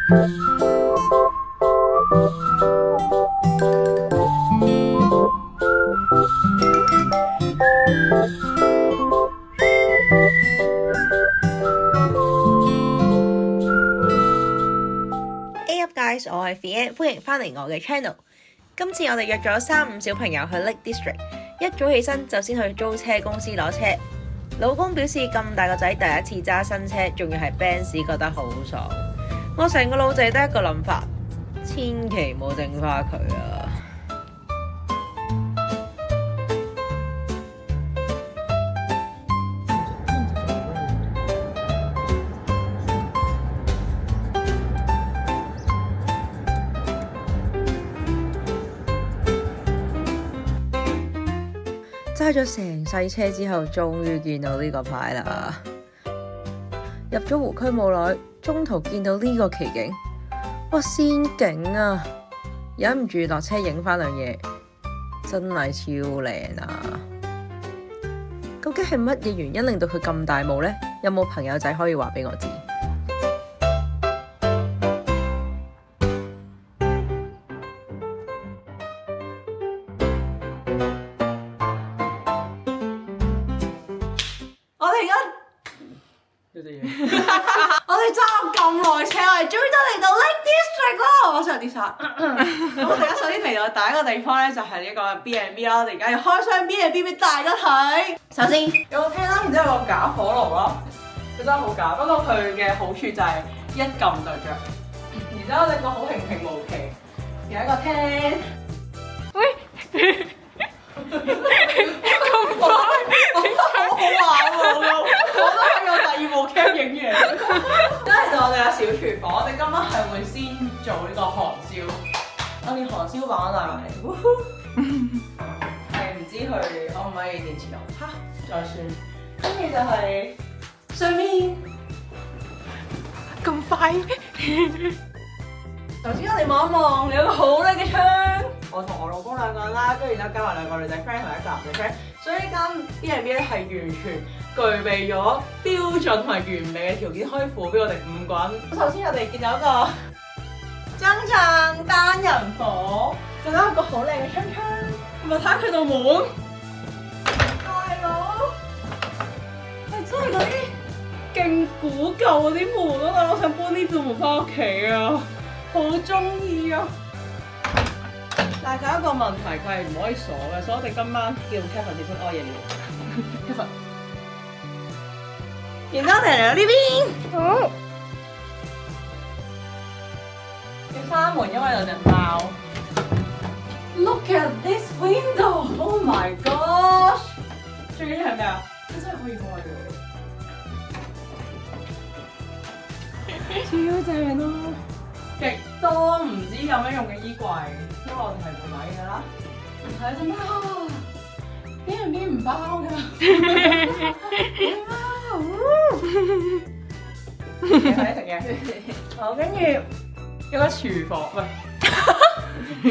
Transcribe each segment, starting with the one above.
Hey up guys，我係 Fian， 歡迎返嚟我嘅 channel。今次我哋約咗3、5小朋友去 Lake District， 一早起身就先去租車公司攞車。老公表示咁大個仔第一次揸新車，仲要係 Benz， 覺得好爽。我成個腦仔得一個諗法，千祈唔好整花佢啊！揸咗成世車之後，終於見到呢個牌啦！入咗湖區冇耐，中途見到呢個奇景，哇，仙境啊！忍唔住落車影返兩嘢，真係超靚啊！究竟係乜嘢原因令到佢咁大霧呢？有冇朋友仔可以話俾我知？我哋揸咗咁耐車，我哋終於都嚟到 Lake District 啦！我想有啲沙。咁我哋而家首先嚟到第一個地方咧，就係呢個 B&B 啦。我哋而家要開箱 B&B 俾大家睇。首先有個廳啦，然之後有個假火爐咯，佢真係好假。不過佢嘅好處就係一撳就着。然之後呢個好平平無奇，有一個廳。喂！咁快？我覺得好好玩喎！我都喺個第2部 cam 影嘢。跟住就我哋有小廚房，我哋今晚係會先做呢個韓燒。我連韓燒板帶埋嚟，係唔知佢可唔可以電池用？嚇，再算。跟住就係上面咁快。頭先我哋望一望，有個好靚嘅窗。我同我老公2個人啦，跟住然之後加埋2個女仔 friend 同一個男仔 friend， 所以呢間 B&B 咧係完全具備咗標準同埋完美嘅條件，可以付俾我哋5個人。首先我哋見到一個增層單人房，仲有一個好靚嘅窗窗，同埋睇下佢道門，大佬係真係嗰啲勁古舊嗰啲門咯，我想搬呢道門翻屋企啊，好中意啊！但係有一個問題，佢係唔可以鎖嘅，所以我哋今晚叫 Kevin 起身屙夜尿。Kevin， 然之後我哋嚟到呢邊，好，要閂門，因為有隻貓。Look at this window! Oh my gosh！ 最緊要係咩啊？佢真係可以開嘅，超正咯！極多唔知有咩用嘅衣櫃。因為我哋係會買㗎啦，睇隻貓，B&B 唔包㗎，貓，食嘢，好，跟住有個廚房，喂，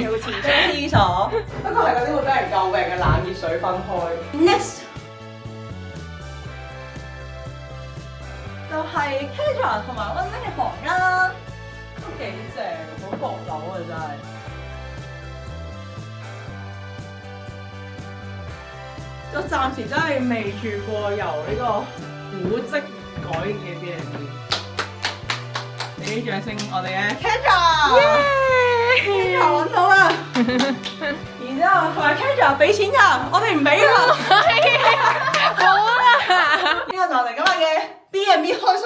有個廁所，不過係嗰啲會俾人詬病嘅冷熱水分開。Next 就係 casual 同埋溫馨嘅房間啦，都幾正，好閣樓啊真係。我暫時真係未住過由呢個古蹟改嘅 B&B。俾啲掌聲我哋嘅 Kendra，Kendra 揾到啦。然之後同埋 Kendra 俾錢㗎，我哋唔俾㗎。好啊！呢個就係我哋今日嘅 B&B 開箱。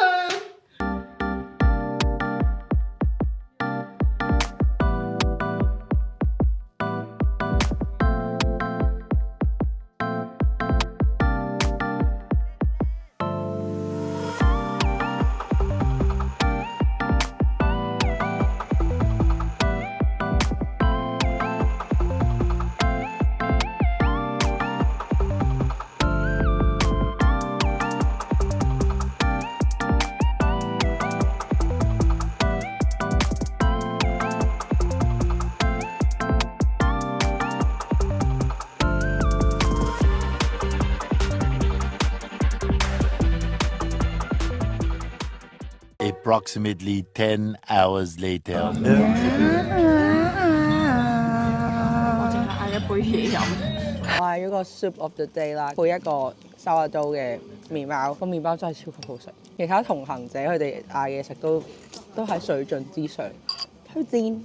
Approximately 10 hours later. 我淨係嗌一杯嘢飲。我嗌咗個 soup of the day 啦，配一個沙律刀嘅麵包，個麵包真係超級好食。其他同行者佢哋嗌嘢食都喺水準之上，推薦。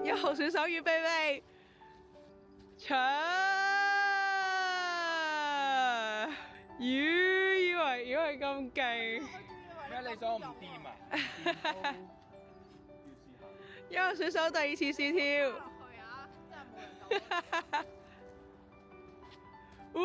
1號選手預備未？搶！以為咁勁。咩你想我唔掂啊1號選手第2次試跳。哇！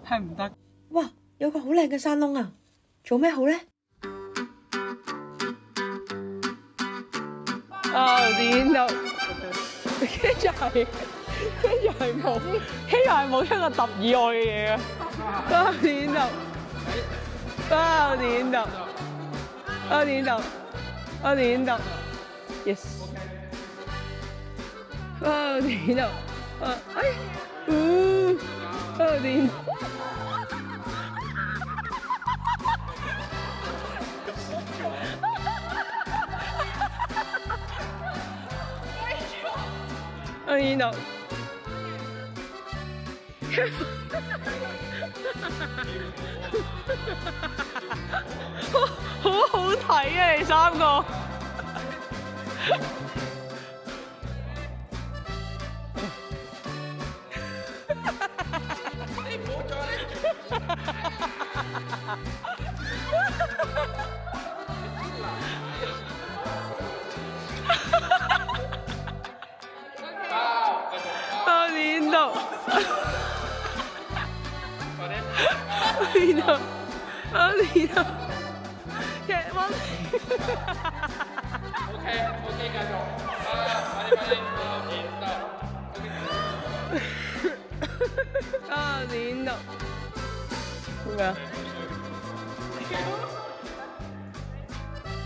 係唔得。哇！有個好靚嘅山窿啊，做咩好呢？點到？跟住係冇一個揼以外嘅嘢啊！點到？點到？Yes！點到？點？點到？好睇啊！你3個。點到？點到？OK，繼續。快啲，點到？做咩啊？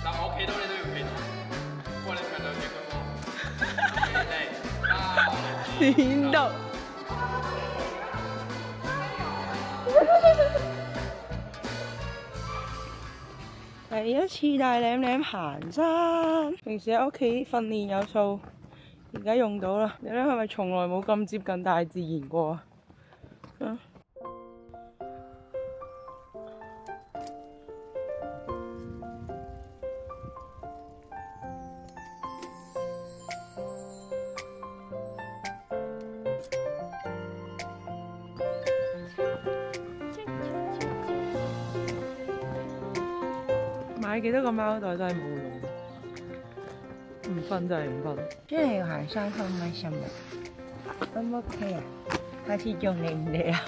嗱，我企到你都要企到。不過你唱兩隻咁喎。點到？第一次大舐舐行山，平時喺屋企訓練有數，而家用到啦。你咧係咪從來冇咁接近大自然過啊？買幾多個貓袋都係冇用，唔瞓就係唔瞓。真係要行山好開心啊！O 唔 OK 啊？下次仲嚟唔嚟啊？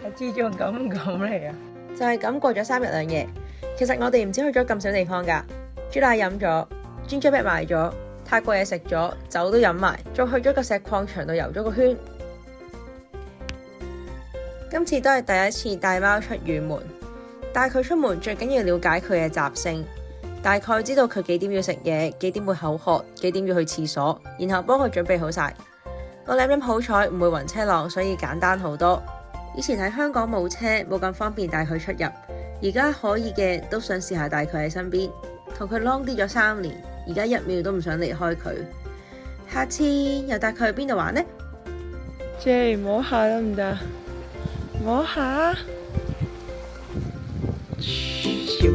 下次仲敢唔敢嚟啊？就係咁過咗3日2夜。其實我哋唔止去咗咁少地方㗎，豬奶飲咗，Ginger Beer買咗，泰國嘢食咗，酒都飲埋，仲去咗個石礦場度遊咗個圈。今次都係第一次帶貓出遠門，帶佢出門最緊要了解佢嘅習性，大概知道佢幾點要食嘢，幾點會口渴，幾點要去廁所，然後幫佢準備好晒。我諗好彩唔會暈車浪，所以簡單好多。以前喺香港冇車，冇咁方便帶佢出入，而家可以嘅都想試下帶佢喺身邊，同佢 long 啲咗3年，而家1秒都唔想離開佢。下次又帶佢去邊度玩呢？姐，摸下得唔得？摸下。小